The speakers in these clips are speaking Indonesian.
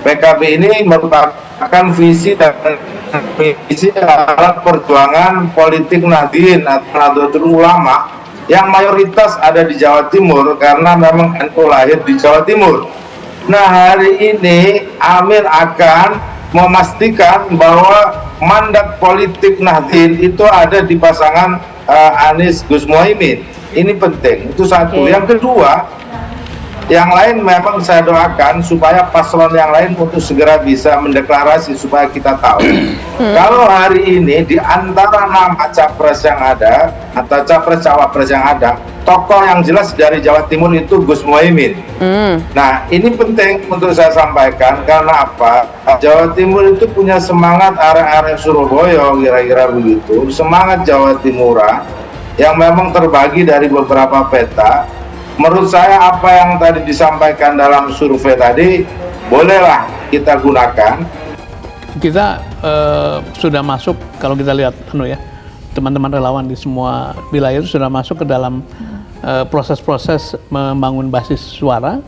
PKB ini merupakan visi dan misi alat perjuangan politik Nahdien atau Nahdlatul Ulama yang mayoritas ada di Jawa Timur karena memang NU lahir di Jawa Timur. Nah, hari ini Amin akan memastikan bahwa mandat politik Nahdien itu ada di pasangan Anies Gus Muhaimin. Ini penting, itu satu. Yang kedua, yang lain memang saya doakan supaya paslon yang lain untuk segera bisa mendeklarasi supaya kita tahu. Kalau hari ini di antara nama capres yang ada atau capres cawapres yang ada, tokoh yang jelas dari Jawa Timur itu Gus Muhaimin. Nah, ini penting untuk saya sampaikan karena apa? Jawa Timur itu punya semangat arek-arek Surabaya, kira-kira begitu, semangat Jawa Timuran yang memang terbagi dari beberapa peta. Menurut saya apa yang tadi disampaikan dalam survei tadi bolehlah kita gunakan. Kita sudah masuk, kalau kita lihat teman-teman relawan di semua wilayah itu sudah masuk ke dalam proses-proses membangun basis suara,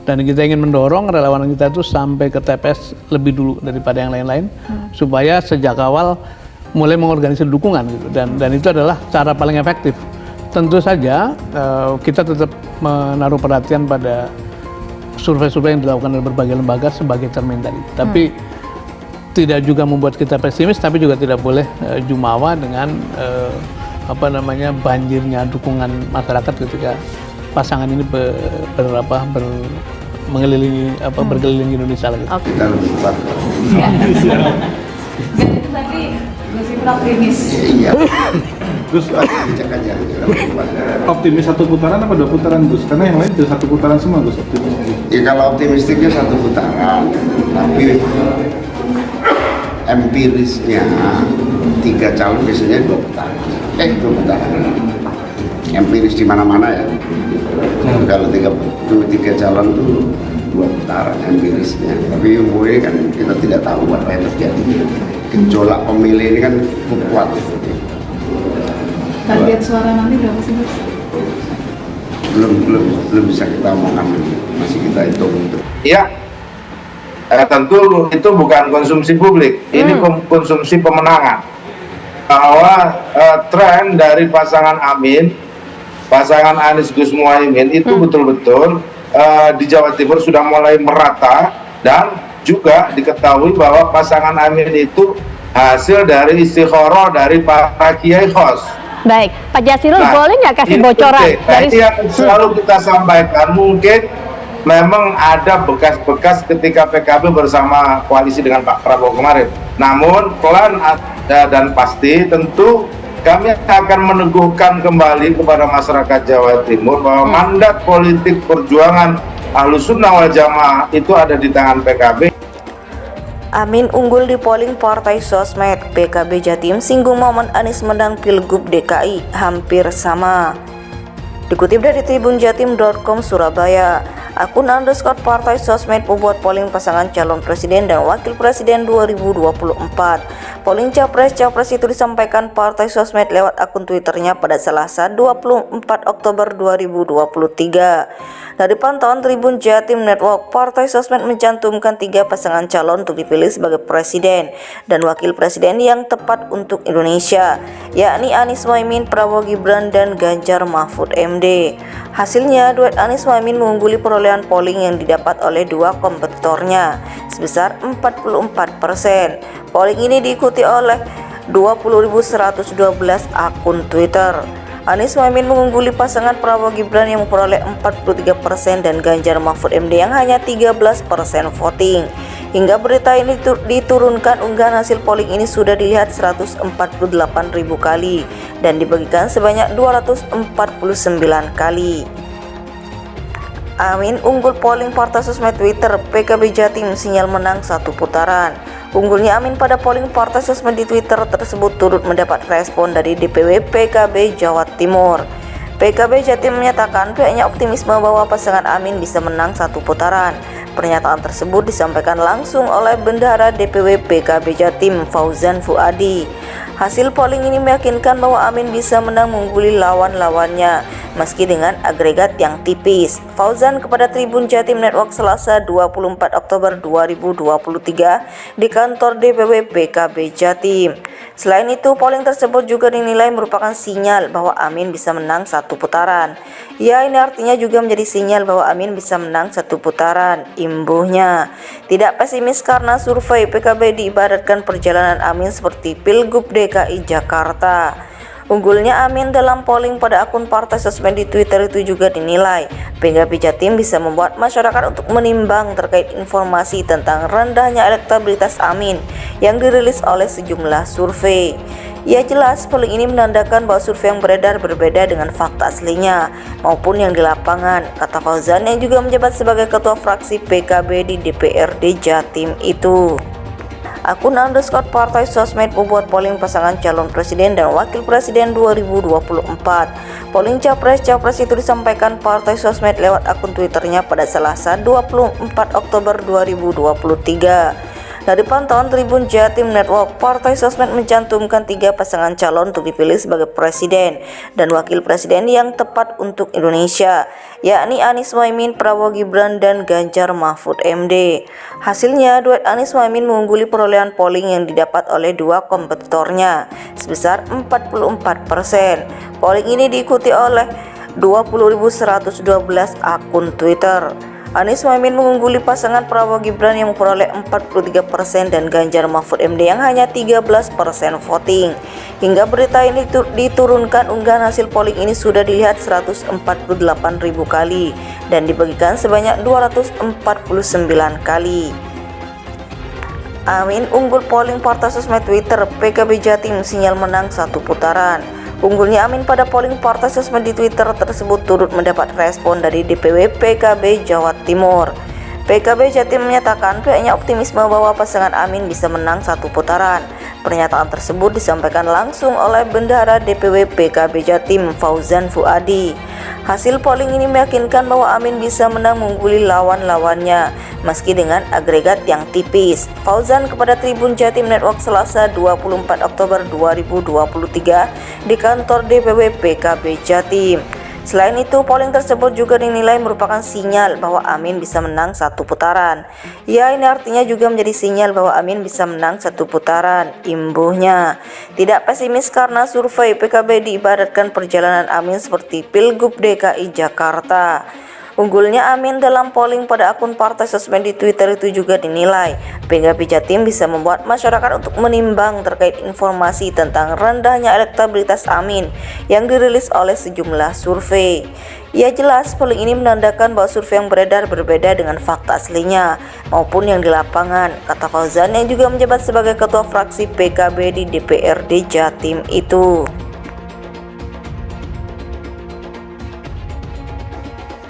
dan kita ingin mendorong relawan kita itu sampai ke TPS lebih dulu daripada yang lain-lain, supaya sejak awal mulai mengorganisir dukungan gitu, dan itu adalah cara paling efektif. Tentu saja kita tetap menaruh perhatian pada survei-survei yang dilakukan oleh berbagai lembaga sebagai cermin tadi, tapi tidak juga membuat kita pesimis, tapi juga tidak boleh jumawa dengan banjirnya dukungan masyarakat ketika pasangan ini berkeliling Indonesia lagi. Kita lebih kuat. Tadi Gus Ipul optimis. Iya. Gus cek aja. Optimis satu putaran apa dua putaran, Gus? Karena yang lain itu satu putaran semua, Gus, optimis. Ya kalau optimistiknya satu putaran, tapi empirisnya 3 calon biasanya 2 putaran. 2 putaran. Empiris di mana-mana ya. Kalau 3 calon itu 2 putaran empirisnya. Tapi umumnya kan kita tidak tahu apa yang terjadi. Gejolak pemilih ini kan kuat. Target suara nanti berapa sih, Gus? Belum bisa kita omongkan, masih kita hitung. Iya, tentu itu bukan konsumsi publik, ini konsumsi pemenangan. Bahwa tren dari pasangan Amin, pasangan Anies Gus Muhaimin itu betul-betul di Jawa Timur sudah mulai merata, dan juga diketahui bahwa pasangan Amin itu hasil dari istikharah dari para kiai khos. Baik, Pak Jazilul, boleh nggak kasih bocoran dari yang selalu kita sampaikan? Mungkin memang ada bekas-bekas ketika PKB bersama koalisi dengan Pak Prabowo kemarin. Namun pelan dan pasti tentu kami akan meneguhkan kembali kepada masyarakat Jawa Timur bahwa mandat politik perjuangan Ahlus Sunnah wal Jamaah itu ada di tangan PKB. Amin unggul di polling partai sosmed. PKB Jatim singgung momen Anies menang Pilgub DKI hampir sama. Dikutip dari tribunjatim.com Surabaya, akun _ partai sosmed membuat polling pasangan calon presiden dan wakil presiden 2024. Polling capres-capres itu disampaikan partai sosmed lewat akun Twitternya pada Selasa 24 Oktober 2023. Dari pantauan Tribun Jatim Network, partai sosmed mencantumkan 3 pasangan calon untuk dipilih sebagai presiden dan wakil presiden yang tepat untuk Indonesia, yakni Anies Muhaimin, Prabowo Gibran, dan Ganjar Mahfud MD. Hasilnya, duet Anies Muhaimin mengungguli perolehan polling yang didapat oleh 2 kompetitornya sebesar 44%. Polling ini diikuti oleh 20.112 akun Twitter. Anies Muhaimin mengungguli pasangan Prabowo Gibran yang memperoleh 43% dan Ganjar Mahfud MD yang hanya 13% voting. Hingga berita ini diturunkan, unggahan hasil polling ini sudah dilihat 148.000 kali dan dibagikan sebanyak 249 kali. Amin unggul polling partai sosmed Twitter. PKB Jatim sinyal menang 1 putaran. Unggulnya Amin pada polling partai sosmed di Twitter tersebut turut mendapat respon dari DPW PKB Jawa Timur. PKB Jatim menyatakan pihaknya optimisme bahwa pasangan Amin bisa menang 1 putaran. Pernyataan tersebut disampaikan langsung oleh Bendahara DPW PKB Jatim Fauzan Fuadi. Hasil polling ini meyakinkan bahwa Amin bisa menang mengungguli lawan-lawannya. meski dengan agregat yang tipis. Fauzan kepada Tribun Jatim Network Selasa 24 Oktober 2023 di kantor DPW PKB Jatim. Selain itu, polling tersebut juga dinilai merupakan sinyal bahwa Amin bisa menang satu putaran. Ya, ini artinya juga menjadi sinyal bahwa Amin bisa menang satu putaran, imbuhnya. Tidak pesimis karena survei PKB diibaratkan perjalanan Amin seperti Pilgub DKI Jakarta. Unggulnya Amin dalam polling pada akun partai sosmed di Twitter itu juga dinilai PKB Jatim bisa membuat masyarakat untuk menimbang terkait informasi tentang rendahnya elektabilitas Amin yang dirilis oleh sejumlah survei. Ya, jelas polling ini menandakan bahwa survei yang beredar berbeda dengan fakta aslinya maupun yang di lapangan, kata Fauzan yang juga menjabat sebagai ketua fraksi PKB di DPRD Jatim itu. Akun _ partai sosmed membuat polling pasangan calon presiden dan wakil presiden 2024. Polling capres-capres itu disampaikan partai sosmed lewat akun Twitternya pada Selasa 24 Oktober 2023. Dari pantauan Tribun Jatim Network, partai sosmed mencantumkan 3 pasangan calon untuk dipilih sebagai presiden dan wakil presiden yang tepat untuk Indonesia, yakni Anies Mohaimin, Prabowo Gibran, dan Ganjar Mahfud MD. Hasilnya, duet Anies Mohaimin mengungguli perolehan polling yang didapat oleh 2 kompetitornya sebesar 44%. Polling ini diikuti oleh 20.112 akun Twitter. Anies Mohaimin mengungguli pasangan Prabowo Gibran yang memperoleh 43% dan Ganjar Mahfud MD yang hanya 13% voting. Hingga berita ini diturunkan, unggahan hasil polling ini sudah dilihat 148.000 kali dan dibagikan sebanyak 249 kali. Amin unggul polling partai sosmed Twitter PKB Jatim, sinyal menang satu putaran. Unggulnya Amin pada polling partai sosmed di Twitter tersebut turut mendapat respon dari DPW PKB Jawa Timur. PKB Jatim menyatakan pihaknya optimisme bahwa pasangan Amin bisa menang satu putaran. Pernyataan tersebut disampaikan langsung oleh Bendahara DPW PKB Jatim Fauzan Fuadi. Hasil polling ini meyakinkan bahwa Amin bisa menang mengungguli lawan-lawannya meski dengan agregat yang tipis. Fauzan kepada Tribun Jatim Network Selasa 24 Oktober 2023 di kantor DPW PKB Jatim. Selain itu, polling tersebut juga dinilai merupakan sinyal bahwa Amin bisa menang satu putaran. Ya, ini artinya juga menjadi sinyal bahwa Amin bisa menang satu putaran, imbuhnya. Tidak pesimis karena survei PKB diibaratkan perjalanan Amin seperti Pilgub DKI Jakarta. Unggulnya Amin dalam polling pada akun partai sosmed di Twitter itu juga dinilai PKB Jatim bisa membuat masyarakat untuk menimbang terkait informasi tentang rendahnya elektabilitas Amin yang dirilis oleh sejumlah survei. Ya, jelas polling ini menandakan bahwa survei yang beredar berbeda dengan fakta aslinya maupun yang di lapangan, kata Fauzan yang juga menjabat sebagai ketua fraksi PKB di DPRD Jatim itu.